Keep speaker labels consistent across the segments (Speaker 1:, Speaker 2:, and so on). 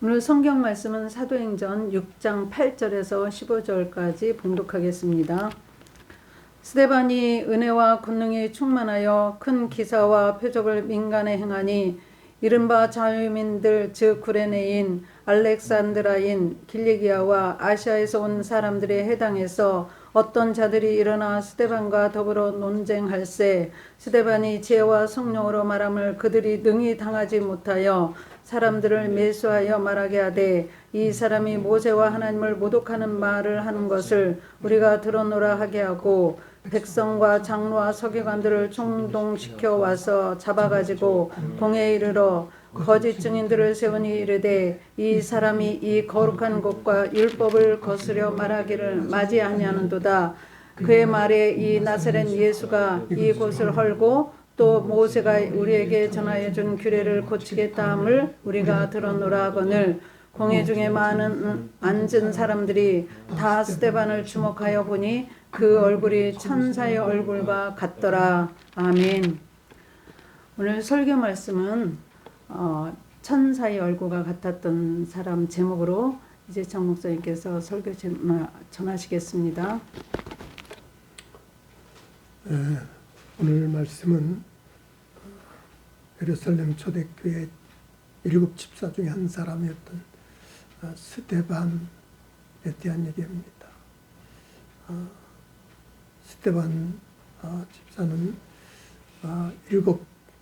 Speaker 1: 오늘 성경 말씀은 사도행전 6장 8절에서 15절까지 봉독하겠습니다. 스데반이 은혜와 권능이 충만하여 큰 기사와 표적을 민간에 행하니 이른바 자유민들 즉 구레네인 알렉산드라인 길리기아와 아시아에서 온 사람들에 해당해서 어떤 자들이 일어나 스데반과 더불어 논쟁할세 스데반이 지혜와 성령으로 말함을 그들이 능히 당하지 못하여 사람들을 매수하여 말하게 하되 이 사람이 모세와 하나님을 모독하는 말을 하는 것을 우리가 들어노라 하게 하고 백성과 장로와 서기관들을 총동시켜 와서 잡아가지고 공회에 이르러 거짓 증인들을 세우니 이르되 이 사람이 이 거룩한 곳과 율법을 거스려 말하기를 맞이 아니하는도다. 그의 말에 이 나사렛 예수가 이 곳을 헐고 또 모세가 우리에게 전하여 준 규례를 고치겠다 함을 우리가 들었노라 하거늘 공회 중에 많은 앉은 사람들이 다 스데반을 주목하여 보니 그 얼굴이 천사의 얼굴과 같더라. 아멘. 오늘 설교 말씀은 천사의 얼굴과 같았던 사람 제목으로 이재창 목사님께서 설교 전하시겠습니다.
Speaker 2: 오늘 말씀은 예루살렘 초대교회 7 집사 중에 한 사람이었던 스데반에 대한 얘기입니다. 스데반 집사는 7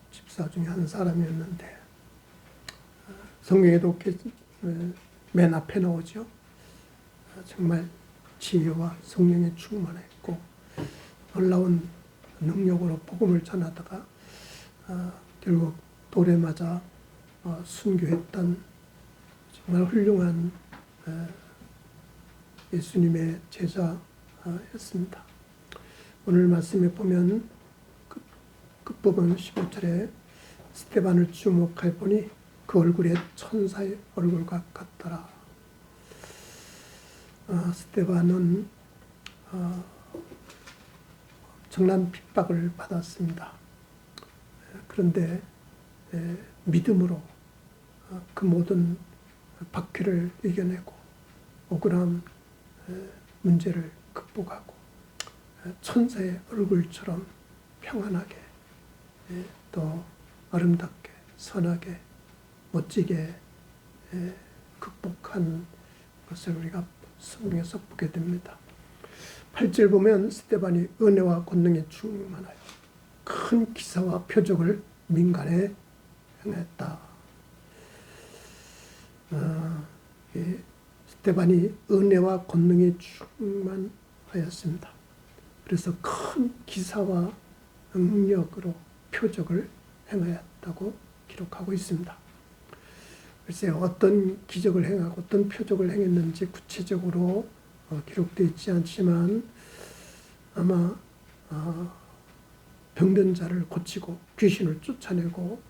Speaker 2: 집사 중에 한 사람이었는데 성경에도 맨 앞에 나오죠. 정말 지혜와 성령에 충만했고 놀라운 능력으로 복음을 전하다가 결국 돌에 맞아 순교했던 정말 훌륭한 예수님의 제자였습니다. 오늘 말씀에 보면 끝부분 15절에 스데반을 주목해 보니 그 얼굴에 천사의 얼굴과 같더라. 스데반은 정난 핍박을 받았습니다. 그런데 믿음으로 그 모든 박해를 이겨내고 억울한 문제를 극복하고 천사의 얼굴처럼 평안하게 또 아름답게 선하게 멋지게 극복한 것을 우리가 성경에서 보게 됩니다. 8절 보면 스데반이 은혜와 권능에 충만하여 큰 기사와 표적을 민간에 행했다. 스데반이 은혜와 권능에 충만하였습니다. 그래서 큰 기사와 능력으로 표적을 행하였다고 기록하고 있습니다. 글쎄 어떤 기적을 행하고 어떤 표적을 행했는지 구체적으로 기록되어 있지 않지만 아마 병든 자를 고치고 귀신을 쫓아내고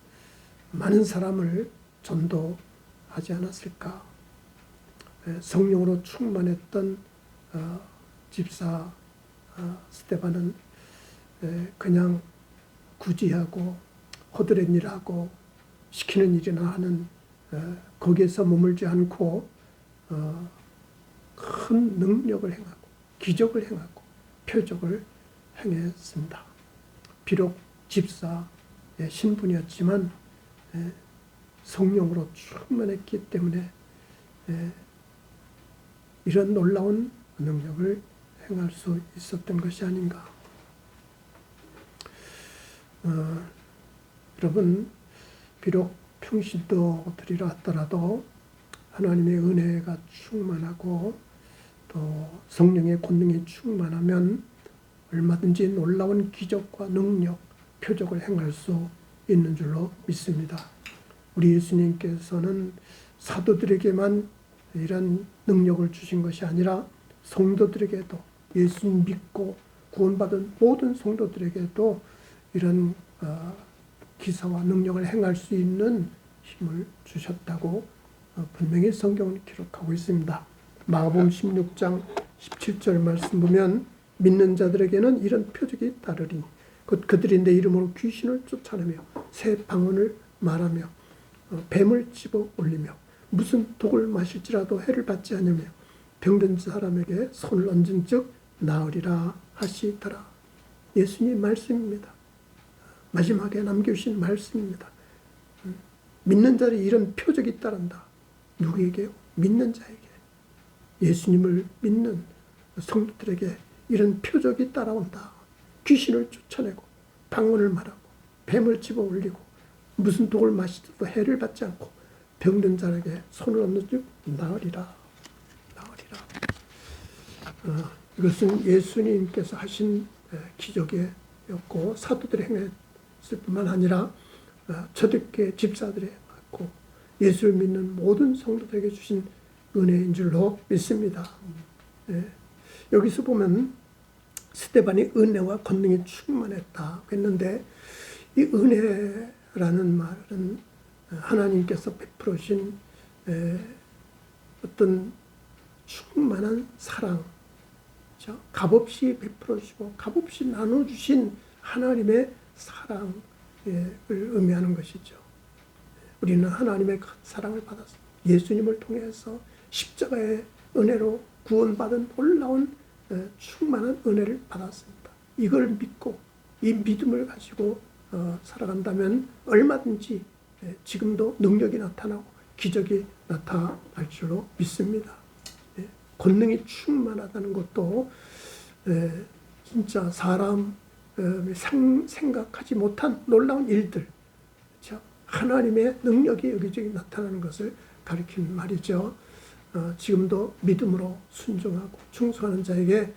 Speaker 2: 많은 사람을 전도하지 않았을까. 성령으로 충만했던 집사 스데반은 그냥 구지하고 허드렛 일하고 시키는 일이나 하는 거기에서 머물지 않고 큰 능력을 행하고 기적을 행하고 표적을 행했습니다. 비록 집사의 신분이었지만 성령으로 충만했기 때문에 이런 놀라운 능력을 행할 수 있었던 것이 아닌가. 여러분 비록 평신도 드리러 왔더라도 하나님의 은혜가 충만하고 또 성령의 권능이 충만하면 얼마든지 놀라운 기적과 능력, 표적을 행할 수 있는 줄로 믿습니다. 우리 예수님께서는 사도들에게만 이런 능력을 주신 것이 아니라 성도들에게도 예수님 믿고 구원받은 모든 성도들에게도 이런 기사와 능력을 행할 수 있는 힘을 주셨다고 분명히 성경은 기록하고 있습니다. 마가복음 16장 17절 말씀 보면 믿는 자들에게는 이런 표적이 따르리니 곧 그들이 내 이름으로 귀신을 쫓아내며 새 방언을 말하며 뱀을 집어 올리며 무슨 독을 마실지라도 해를 받지 않으며 병든 사람에게 손을 얹은 즉 나으리라 하시더라. 예수님 말씀입니다. 마지막에 남겨주신 말씀입니다. 믿는 자들이 이런 표적이 따른다. 누구에게요? 믿는 자에게. 예수님을 믿는 성도들에게 이런 표적이 따라온다. 귀신을 쫓아내고 방언을 말하고 뱀을 집어 올리고 무슨 독을 마시도 해를 받지 않고 병든 자에게 손을 얹는 즉 나으리라. 나으리라. 이것은 예수님께서 하신 기적이었고 사도들이 행했을 뿐만 아니라 초대교회 집사들이 했고 예수를 믿는 모든 성도들에게 주신 은혜인 줄로 믿습니다. 여기서 보면 스데반이 은혜와 권능이 충만했다 했는데 이 은혜라는 말은 하나님께서 베풀어 주신 어떤 충만한 사랑, 값없이 베풀어 주시고 값없이 나눠주신 하나님의 사랑을 의미하는 것이죠. 우리는 하나님의 사랑을 받았습니다. 예수님을 통해서 십자가의 은혜로 구원받은 놀라운 충만한 은혜를 받았습니다. 이걸 믿고 이 믿음을 가지고 살아간다면 얼마든지 지금도 능력이 나타나고 기적이 나타날 줄로 믿습니다. 권능이 충만하다는 것도 진짜 사람 생각하지 못한 놀라운 일들, 그렇죠? 하나님의 능력이 여기저기 나타나는 것을 가리키는 말이죠. 지금도 믿음으로 순종하고 충성하는 자에게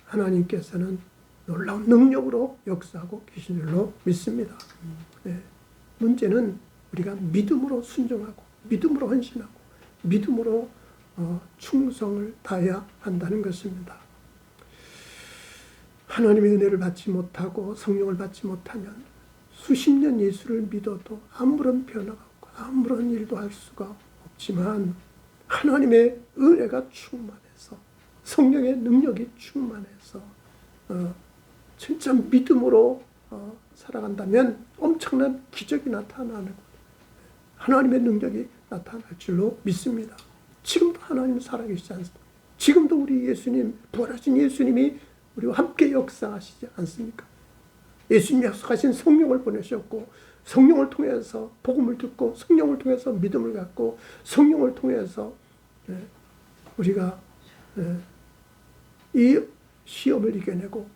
Speaker 2: 하나님께서는 놀라운 능력으로 역사하고 계신 줄로 믿습니다. 문제는 우리가 믿음으로 순종하고 믿음으로 헌신하고 믿음으로 충성을 다해야 한다는 것입니다. 하나님의 은혜를 받지 못하고 성령을 받지 못하면 수십 년 예수를 믿어도 아무런 변화가 없고 아무런 일도 할 수가 없지만 하나님의 은혜가 충만해서 성령의 능력이 충만해서 진짜 믿음으로 살아간다면 엄청난 기적이 나타나는 것, 하나님의 능력이 나타날 줄로 믿습니다. 지금도 하나님 살아계시지 않습니까? 지금도 우리 예수님, 부활하신 예수님이 우리와 함께 역사하시지 않습니까? 예수님이 약속하신 성령을 보내셨고 성령을 통해서 복음을 듣고 성령을 통해서 믿음을 갖고 성령을 통해서 우리가 이 시험을 이겨내고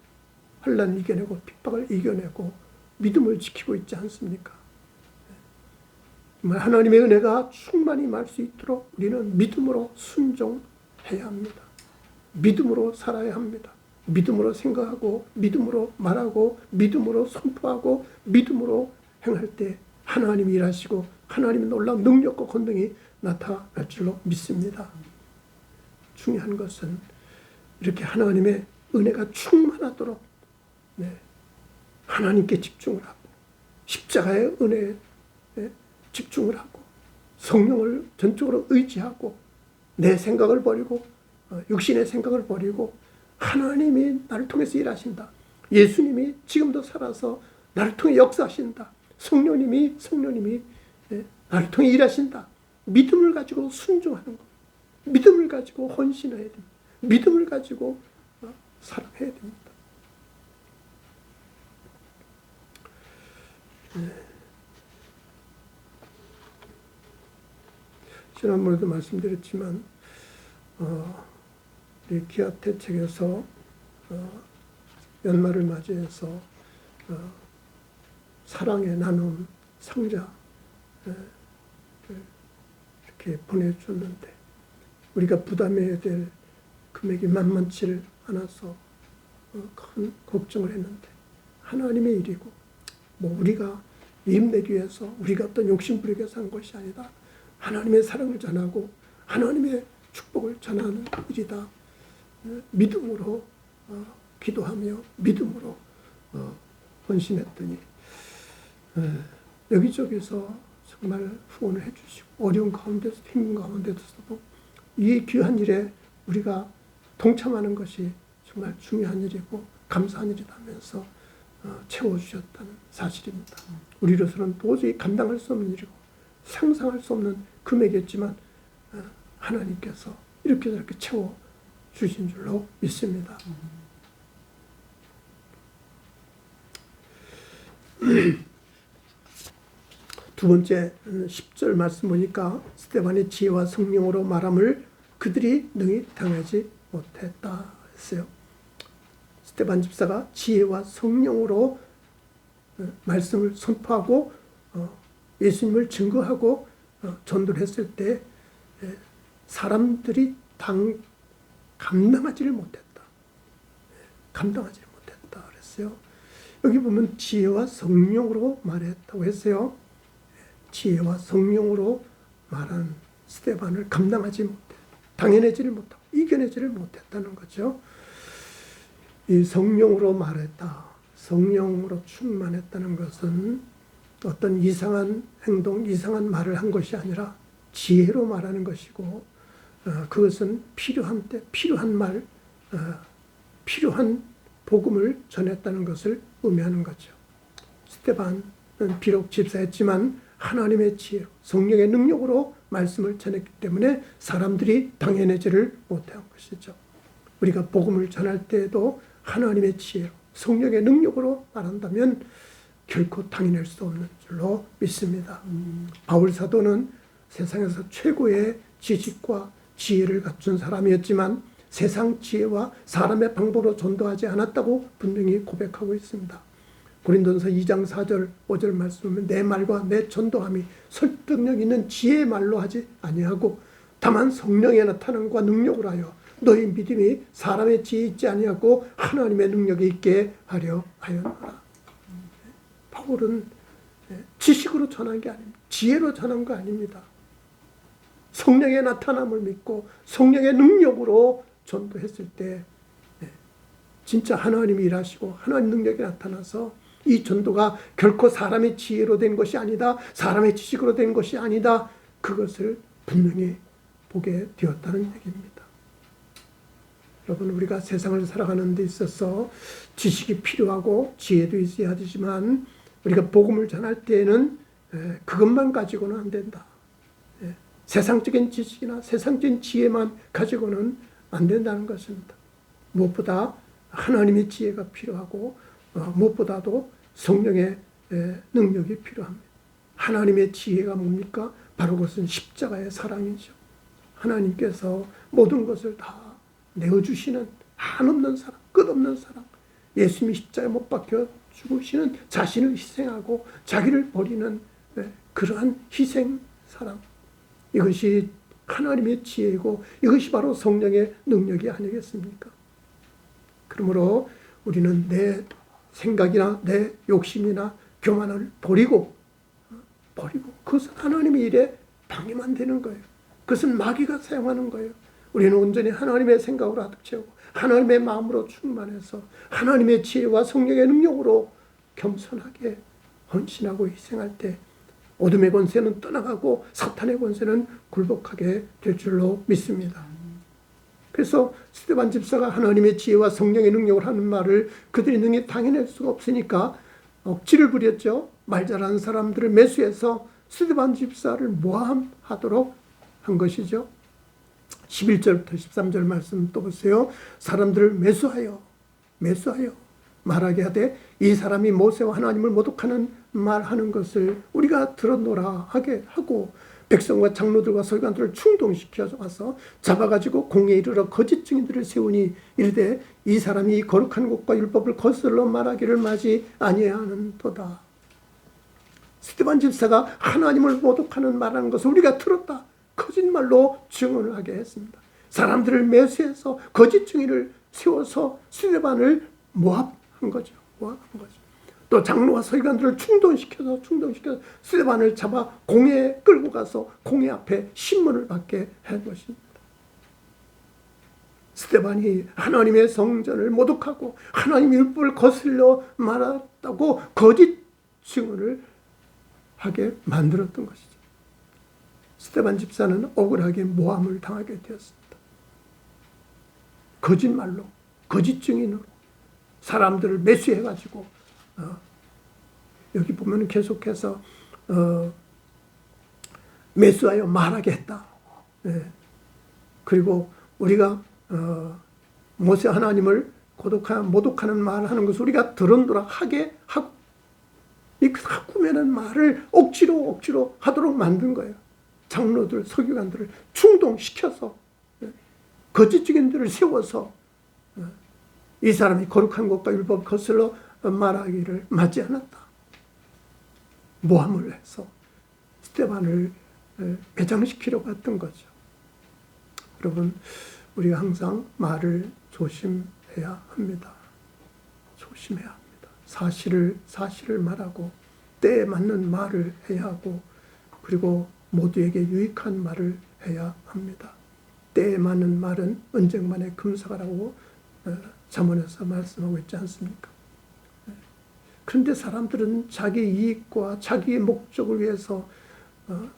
Speaker 2: 환난을 이겨내고 핍박을 이겨내고 믿음을 지키고 있지 않습니까? 정말 하나님의 은혜가 충만히 임할 수 있도록 우리는 믿음으로 순종해야 합니다. 믿음으로 살아야 합니다. 믿음으로 생각하고 믿음으로 말하고 믿음으로 선포하고 믿음으로 행할 때 하나님이 일하시고 하나님의 놀라운 능력과 권능이 나타날 줄로 믿습니다. 중요한 것은 이렇게 하나님의 은혜가 충만하도록 하나님께 집중을 하고 십자가의 은혜에 집중을 하고 성령을 전적으로 의지하고 내 생각을 버리고 육신의 생각을 버리고 하나님이 나를 통해서 일하신다. 예수님이 지금도 살아서 나를 통해 역사하신다. 성령님이 나를 통해 일하신다. 믿음을 가지고 순종하는 것. 믿음을 가지고 헌신해야 됩니다. 믿음을 가지고 사랑해야 됩니다. 지난번에도 말씀드렸지만 우리 기아태 책에서 연말을 맞이해서 사랑의 나눔 상자 이렇게 보내줬는데 우리가 부담해야 될 금액이 만만치 않아서 큰 걱정을 했는데 하나님의 일이고 우리가 이익내기 위해서 우리가 어떤 욕심부리기 위해서 한 것이 아니다. 하나님의 사랑을 전하고 하나님의 축복을 전하는 일이다. 믿음으로 기도하며 믿음으로 헌신했더니 여기저기서 정말 후원을 해주시고 어려운 가운데서 힘든 가운데서도 이 귀한 일에 우리가 동참하는 것이 정말 중요한 일이고 감사한 일이라면서 채워주셨다는 사실입니다. 우리로서는 도저히 감당할 수 없는 일이고 상상할 수 없는 금액이었지만 하나님께서 이렇게 저렇게 채워 주신 줄로 믿습니다. 두 번째 10절 말씀 보니까 스데반의 지혜와 성령으로 말함을 그들이 능히 당하지 못했다 했어요. 스데반 집사가 지혜와 성령으로 말씀을 선포하고 예수님을 증거하고 전도를 했을 때 사람들이 감당하지를 못했다. 감당하지를 못했다 그랬어요. 여기 보면 지혜와 성령으로 말했다고 했어요. 지혜와 성령으로 말한 스데반을 감당하지 못해, 당해내지를 못하고 이겨내지를 못했다는 거죠. 이 성령으로 말했다, 성령으로 충만했다는 것은 어떤 이상한 행동, 이상한 말을 한 것이 아니라 지혜로 말하는 것이고, 그것은 필요한 때 필요한 말, 필요한 복음을 전했다는 것을 의미하는 거죠. 스데반은 비록 집사였지만 하나님의 지혜로, 성령의 능력으로 말씀을 전했기 때문에 사람들이 당해내지를 못한 것이죠. 우리가 복음을 전할 때에도 하나님의 지혜로, 성령의 능력으로 말한다면 결코 당해낼 수 없는 줄로 믿습니다. 바울 사도는 세상에서 최고의 지식과 지혜를 갖춘 사람이었지만 세상 지혜와 사람의 방법으로 전도하지 않았다고 분명히 고백하고 있습니다. 고린도전서 2장 4절 5절 말씀은 내 말과 내 전도함이 설득력 있는 지혜의 말로 하지 아니하고 다만 성령의 나타남과 능력으로 하여 너희 믿음이 사람의 지혜 있지 아니하고 하나님의 능력이 있게 하려 하였노라. 바울은 지식으로 전한 게 아닙니다. 지혜로 전한 거 아닙니다. 성령의 나타남을 믿고 성령의 능력으로 전도했을 때 진짜 하나님이 일하시고 하나님 능력이 나타나서 이 전도가 결코 사람의 지혜로 된 것이 아니다, 사람의 지식으로 된 것이 아니다, 그것을 분명히 보게 되었다는 얘기입니다. 여러분, 우리가 세상을 살아가는 데 있어서 지식이 필요하고 지혜도 있어야 되지만 우리가 복음을 전할 때에는 그것만 가지고는 안 된다. 세상적인 지식이나 세상적인 지혜만 가지고는 안 된다는 것입니다. 무엇보다 하나님의 지혜가 필요하고 무엇보다도 성령의 능력이 필요합니다. 하나님의 지혜가 뭡니까? 바로 그것은 십자가의 사랑이죠. 하나님께서 모든 것을 다 내어주시는 한없는 사랑, 끝없는 사랑, 예수님이 십자가에 못 박혀 죽으시는, 자신을 희생하고 자기를 버리는 그러한 희생 사랑, 이것이 하나님의 지혜이고 이것이 바로 성령의 능력이 아니겠습니까? 그러므로 우리는 내 생각이나 내 욕심이나 교만을 버리고 그것은 하나님의 일에 방해만 되는 거예요. 그것은 마귀가 사용하는 거예요. 우리는 온전히 하나님의 생각으로 가득 채우고 하나님의 마음으로 충만해서 하나님의 지혜와 성령의 능력으로 겸손하게 헌신하고 희생할 때 어둠의 권세는 떠나가고 사탄의 권세는 굴복하게 될 줄로 믿습니다. 그래서 스데반 집사가 하나님의 지혜와 성령의 능력을 하는 말을 그들이 능히 당해낼 수가 없으니까 억지를 부렸죠. 말 잘하는 사람들을 매수해서 스데반 집사를 모함하도록 한 것이죠. 11절부터 13절 말씀 또 보세요. 사람들을 매수하여 말하게 하되 이 사람이 모세와 하나님을 모독하는 말하는 것을 우리가 들었노라 하게 하고 백성과 장로들과 서기관들을 충동시켜서 와서 잡아가지고 공에 이르러 거짓 증인들을 세우니 이르되 이 사람이 거룩한 것과 율법을 거슬러 말하기를 마지 아니하는도다. 스데반 집사가 하나님을 모독하는 말하는 것을 우리가 들었다, 거짓말로 증언을 하게 했습니다. 사람들을 매수해서 거짓 증인을 세워서 스데반을 모함한 거죠. 또 장로와 서기관들을 충동시켜서 스데반을 잡아 공회에 끌고 가서 공회 앞에 신문을 받게 한 것입니다. 스데반이 하나님의 성전을 모독하고 하나님의 율법을 거슬려 말았다고 거짓 증언을 하게 만들었던 것이죠. 스데반 집사는 억울하게 모함을 당하게 되었습니다. 거짓말로, 거짓 증인으로 사람들을 매수해가지고 여기 보면 계속해서 매수하여 말하게 했다. 예. 그리고 우리가 모세 하나님을 모독하는 말 하는 것을 우리가 더러도록 하게 하고 이 꾸며낸 말을 억지로 하도록 만든 거예요. 장로들, 서기관들을 충동시켜서 거짓 증인들을 세워서 이 사람이 거룩한 것과 율법 거슬러 말하기를 맞지 않았다. 모함을 해서 스데반을 매장시키려고 했던 거죠. 여러분, 우리가 항상 말을 조심해야 합니다. 조심해야 합니다. 사실을 말하고 때에 맞는 말을 해야 하고 그리고 모두에게 유익한 말을 해야 합니다. 때에 맞는 말은 언쟁만의 금사가라고 잠언에서 말씀하고 있지 않습니까? 그런데 사람들은 자기 이익과 자기의 목적을 위해서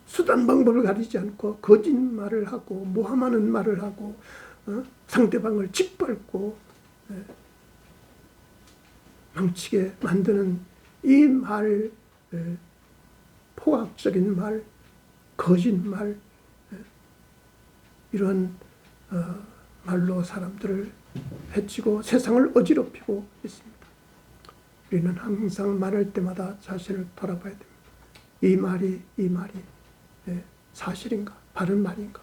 Speaker 2: 수단 방법을 가리지 않고 거짓말을 하고 모함하는 말을 하고 상대방을 짓밟고 망치게 만드는 이 말, 포악적인 말, 거짓말, 이런 말로 사람들을 해치고 세상을 어지럽히고 있습니다. 우리는 항상 말할 때마다 자신을 돌아봐야 됩니다. 이 말이 사실인가? 바른 말인가?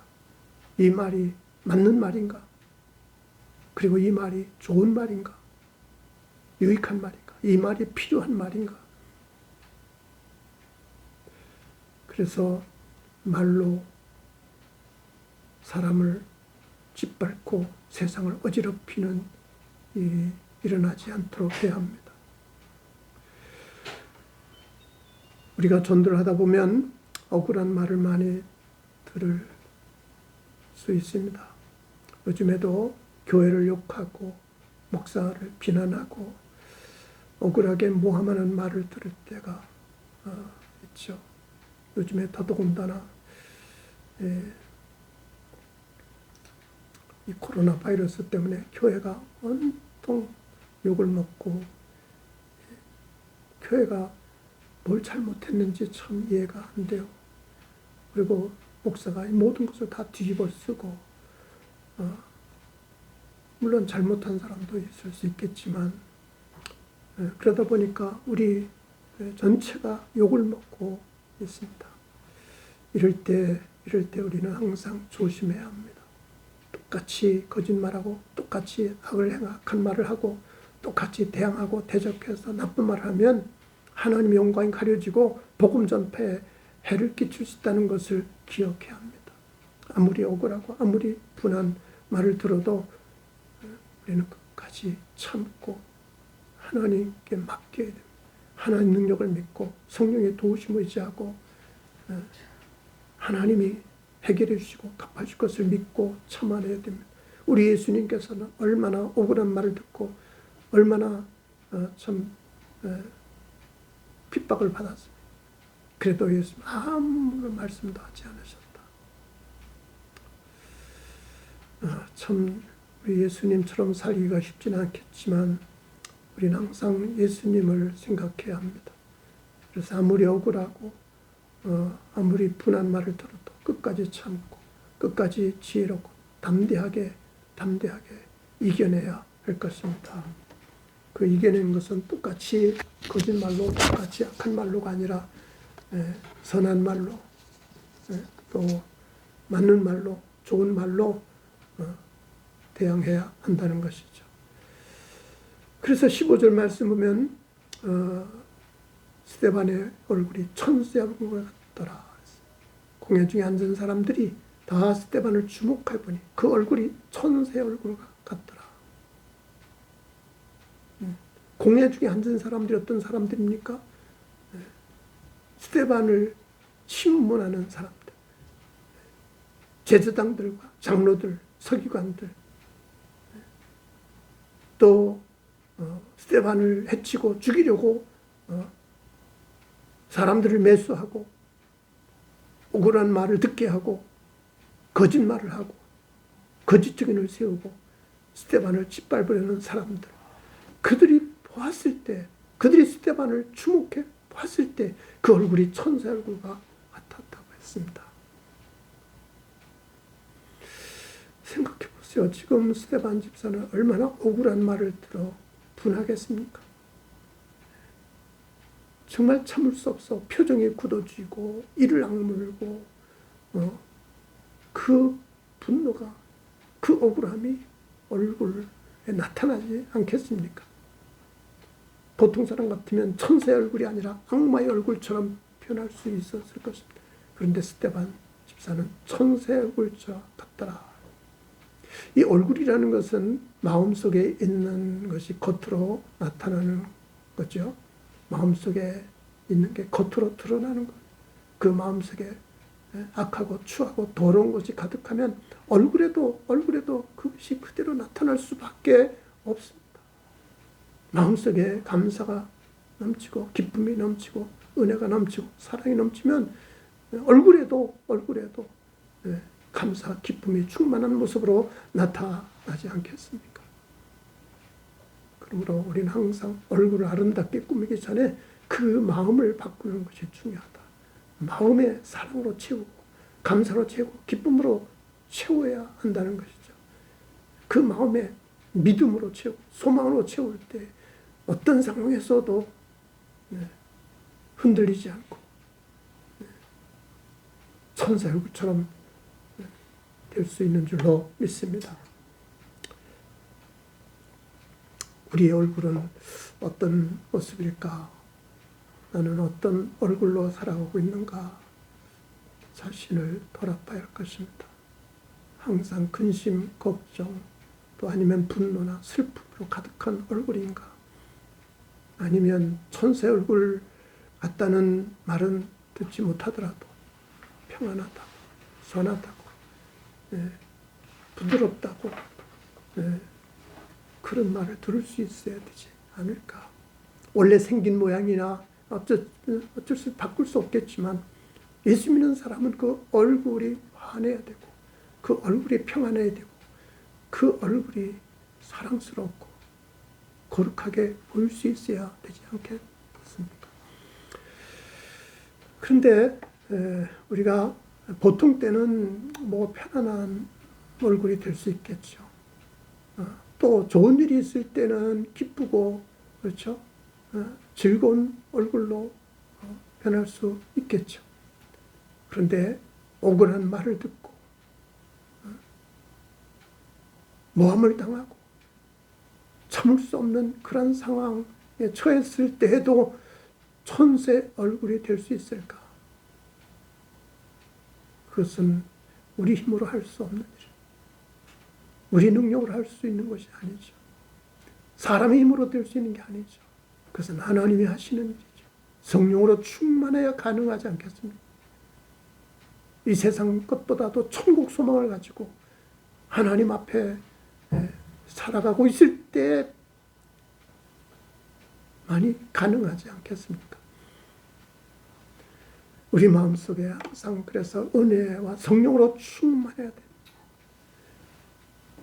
Speaker 2: 이 말이 맞는 말인가? 그리고 이 말이 좋은 말인가? 유익한 말인가? 이 말이 필요한 말인가? 그래서 말로 사람을 짓밟고 세상을 어지럽히는 일이 일어나지 않도록 해야 합니다. 우리가 전도를 하다 보면 억울한 말을 많이 들을 수 있습니다. 요즘에도 교회를 욕하고 목사를 비난하고 억울하게 모함하는 말을 들을 때가 있죠. 요즘에 더더군다나 이 코로나 바이러스 때문에 교회가 온통 욕을 먹고 교회가 뭘 잘못했는지 참 이해가 안 돼요. 그리고 목사가 모든 것을 다 뒤집어 쓰고 물론 잘못한 사람도 있을 수 있겠지만 그러다 보니까 우리 전체가 욕을 먹고 있습니다. 이럴 때 우리는 항상 조심해야 합니다. 똑같이 거짓말하고 똑같이 악한 말을 하고 똑같이 대항하고 대적해서 나쁜 말을 하면 하나님의 영광이 가려지고 복음 전파에 해를 끼칠 수 있다는 것을 기억해야 합니다. 아무리 억울하고 아무리 분한 말을 들어도 우리는 끝까지 참고 하나님께 맡겨야 됩니다. 하나님 능력을 믿고 성령의 도우심을 의지하고 하나님이 해결해 주시고 갚아줄 것을 믿고 참아내야 됩니다. 우리 예수님께서는 얼마나 억울한 말을 듣고 얼마나 참 핍박을 받았습니다. 그래도 예수님 아무런 말씀도 하지 않으셨다. 참 우리 예수님처럼 살기가 쉽지는 않겠지만 우리는 항상 예수님을 생각해야 합니다. 그래서 아무리 억울하고 아무리 분한 말을 들어도 끝까지 참고 끝까지 지혜롭고 담대하게 이겨내야 할 것입니다. 그 이겨내는 것은 똑같이 거짓말로 똑같이 악한 말로가 아니라 선한 말로 또 맞는 말로 좋은 말로 대항해야 한다는 것이죠. 그래서 15절 말씀 보면 스데반의 얼굴이 천사의 얼굴 같더라. 공회 중에 앉은 사람들이 다 스데반을 주목해 보니 그 얼굴이 천사의 얼굴 같더라. 공회 중에 앉은 사람들이 어떤 사람들입니까? 스데반을 신문하는 사람들, 제사장들과 장로들, 서기관들, 또 스데반을 해치고 죽이려고 사람들을 매수하고 억울한 말을 듣게 하고 거짓말을 하고 거짓 증인을 세우고 스데반을 짓밟으려는 사람들, 그들이 보았을 때, 그들이 스데반을 주목해 보았을 때 그 얼굴이 천사 얼굴과 같았다고 했습니다. 글쎄요, 지금 스데반 집사는 얼마나 억울한 말을 들어 분하겠습니까? 정말 참을 수 없어 표정이 굳어지고 이를 악물고 그 분노가, 그 억울함이 얼굴에 나타나지 않겠습니까? 보통 사람 같으면 천사의 얼굴이 아니라 악마의 얼굴처럼 변할 수 있었을 것입니다. 그런데 스데반 집사는 천사의 얼굴처럼 같더라. 이 얼굴이라는 것은 마음속에 있는 것이 겉으로 나타나는 거죠. 마음속에 있는 게 겉으로 드러나는 것. 그 마음속에 악하고 추하고 더러운 것이 가득하면 얼굴에도 그것이 그대로 나타날 수밖에 없습니다. 마음속에 감사가 넘치고 기쁨이 넘치고 은혜가 넘치고 사랑이 넘치면 얼굴에도 감사, 기쁨이 충만한 모습으로 나타나지 않겠습니까? 그러므로 우리는 항상 얼굴을 아름답게 꾸미기 전에 그 마음을 바꾸는 것이 중요하다. 마음의 사랑으로 채우고 감사로 채우고 기쁨으로 채워야 한다는 것이죠. 그 마음에 믿음으로 채우고 소망으로 채울 때 어떤 상황에서도 흔들리지 않고 천사 얼굴처럼 될 수 있는 줄로 믿습니다. 우리의 얼굴은 어떤 모습일까? 나는 어떤 얼굴로 살아가고 있는가? 자신을 돌아봐야 할 것입니다. 항상 근심, 걱정, 또 아니면 분노나 슬픔으로 가득한 얼굴인가? 아니면 천사의 얼굴 같다는 말은 듣지 못하더라도 평안하다고, 선하다고, 부드럽다고 그런 말을 들을 수 있어야 되지 않을까. 원래 생긴 모양이나 어쩔 수 바꿀 수 없겠지만 예수 믿는 사람은 그 얼굴이 환해야 되고 그 얼굴이 평안해야 되고 그 얼굴이 사랑스럽고 거룩하게 보일 수 있어야 되지 않겠습니까? 그런데 우리가 보통 때는 뭐 편안한 얼굴이 될 수 있겠죠. 또 좋은 일이 있을 때는 기쁘고 그렇죠. 즐거운 얼굴로 변할 수 있겠죠. 그런데 억울한 말을 듣고 모함을 당하고 참을 수 없는 그런 상황에 처했을 때에도 천사의 얼굴이 될 수 있을까? 그것은 우리 힘으로 할 수 없는 일, 우리 능력으로 할 수 있는 것이 아니죠. 사람의 힘으로 될 수 있는 게 아니죠. 그것은 하나님이 하시는 일이죠. 성령으로 충만해야 가능하지 않겠습니까? 이 세상 것보다도 천국 소망을 가지고 하나님 앞에 살아가고 있을 때 많이 가능하지 않겠습니까? 우리 마음속에 항상 그래서 은혜와 성령으로 충만해야 돼.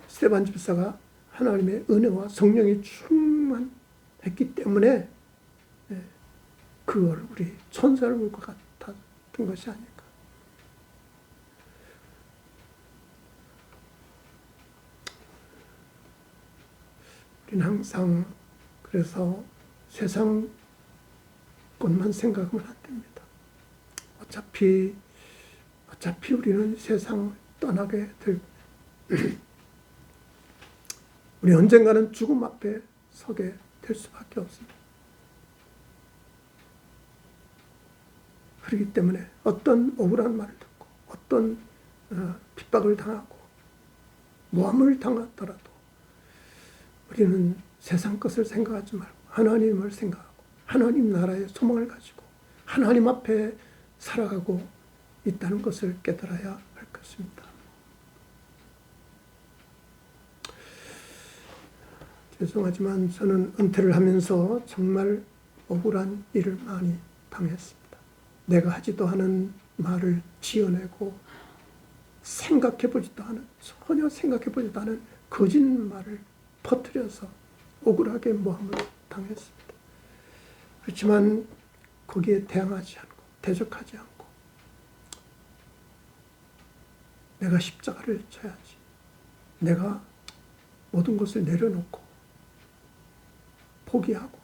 Speaker 2: 스데반 집사가 하나님의 은혜와 성령이 충만했기 때문에 그 얼굴이 천사 얼굴과 같았던 것이 아닐까. 우리는 항상 그래서 세상 것만 생각하면 안 됩니다. 어차피 우리는 세상을 떠나게 될 우리 언젠가는 죽음 앞에 서게 될 수밖에 없습니다. 그렇기 때문에 어떤 억울한 말을 듣고 어떤 핍박을 당하고 모함을 당하더라도 우리는 세상 것을 생각하지 말고 하나님을 생각하고 하나님 나라의 소망을 가지고 하나님 앞에 살아가고 있다는 것을 깨달아야 할 것입니다. 죄송하지만 저는 은퇴를 하면서 정말 억울한 일을 많이 당했습니다. 내가 하지도 않은 말을 지어내고 전혀 생각해보지도 않은 거짓말을 퍼뜨려서 억울하게 모함을 당했습니다. 그렇지만 거기에 대항하지 않고 대적하지 않고 내가 십자가를 져야지. 내가 모든 것을 내려놓고 포기하고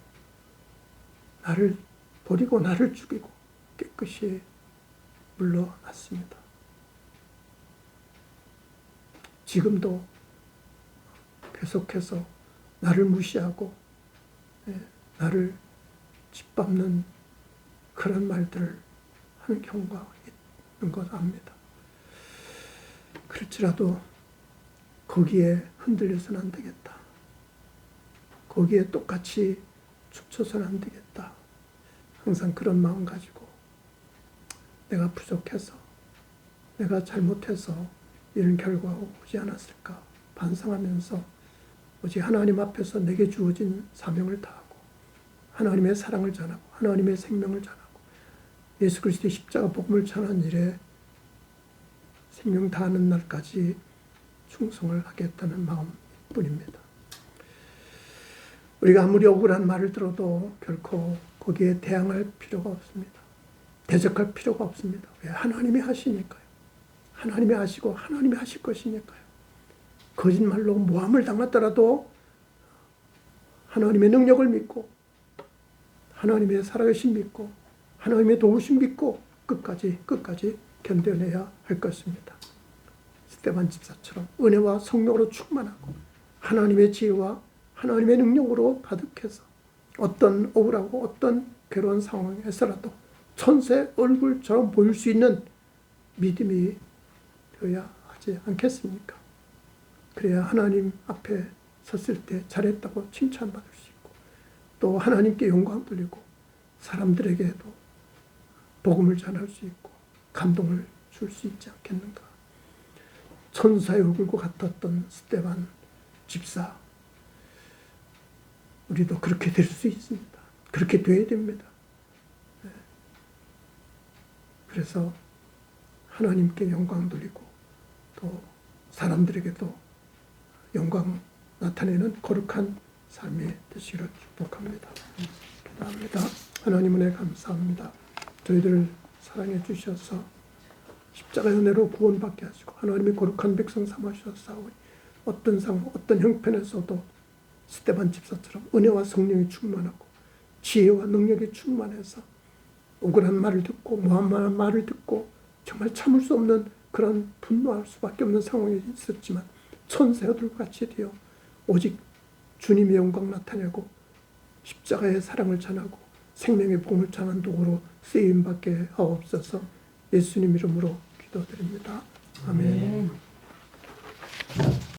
Speaker 2: 나를 버리고 나를 죽이고 깨끗이 물러났습니다. 지금도 계속해서 나를 무시하고 나를 짓밟는 그런 말들을 하는 경우가 있는 것 압니다. 그렇지라도 거기에 흔들려서는 안 되겠다. 거기에 똑같이 춤춰서는 안 되겠다. 항상 그런 마음 가지고 내가 부족해서 내가 잘못해서 이런 결과가 오지 않았을까 반성하면서 오직 하나님 앞에서 내게 주어진 사명을 다하고 하나님의 사랑을 전하고 하나님의 생명을 전하고 예수 그리스도의 십자가 복음을 전하는 일에 생명 다하는 날까지 충성을 하겠다는 마음뿐입니다. 우리가 아무리 억울한 말을 들어도 결코 거기에 대항할 필요가 없습니다. 대적할 필요가 없습니다. 왜? 하나님이 하시니까요. 하나님이 하시고 하나님이 하실 것이니까요. 거짓말로 모함을 당하더라도 하나님의 능력을 믿고 하나님의 살아계신 믿고 하나님의 도우심 믿고 끝까지 견뎌내야 할 것입니다. 스데반 집사처럼 은혜와 성령으로 충만하고 하나님의 지혜와 하나님의 능력으로 가득해서 어떤 억울하고 어떤 괴로운 상황에서라도 천사의 얼굴처럼 보일 수 있는 믿음이 되어야 하지 않겠습니까? 그래야 하나님 앞에 섰을 때 잘했다고 칭찬받을 수 있고 또 하나님께 영광 돌리고 사람들에게도 복음을 전할 수 있고 감동을 줄 수 있지 않겠는가. 천사의 얼굴과 같았던 스데반 집사, 우리도 그렇게 될 수 있습니다. 그렇게 돼야 됩니다. 그래서 하나님께 영광 돌리고 또 사람들에게도 영광 나타내는 거룩한 삶이 되시기를 축복합니다. 기도합니다. 하나님 은혜 감사합니다. 저희들을 사랑해 주셔서 십자가의 은혜로 구원받게 하시고 하나님의 거룩한 백성 삼으셨사오니 어떤 상황 어떤 형편에서도 스데반 집사처럼 은혜와 성령이 충만하고 지혜와 능력이 충만해서 억울한 말을 듣고 모함한 말을 듣고 정말 참을 수 없는 그런 분노할 수밖에 없는 상황이 있었지만 천사들과 같이 되어 오직 주님의 영광 나타내고 십자가의 사랑을 전하고 생명의 복음을 전하는 도구로 쓰임받게 하옵소서. 예수님 이름으로 기도드립니다. 아멘.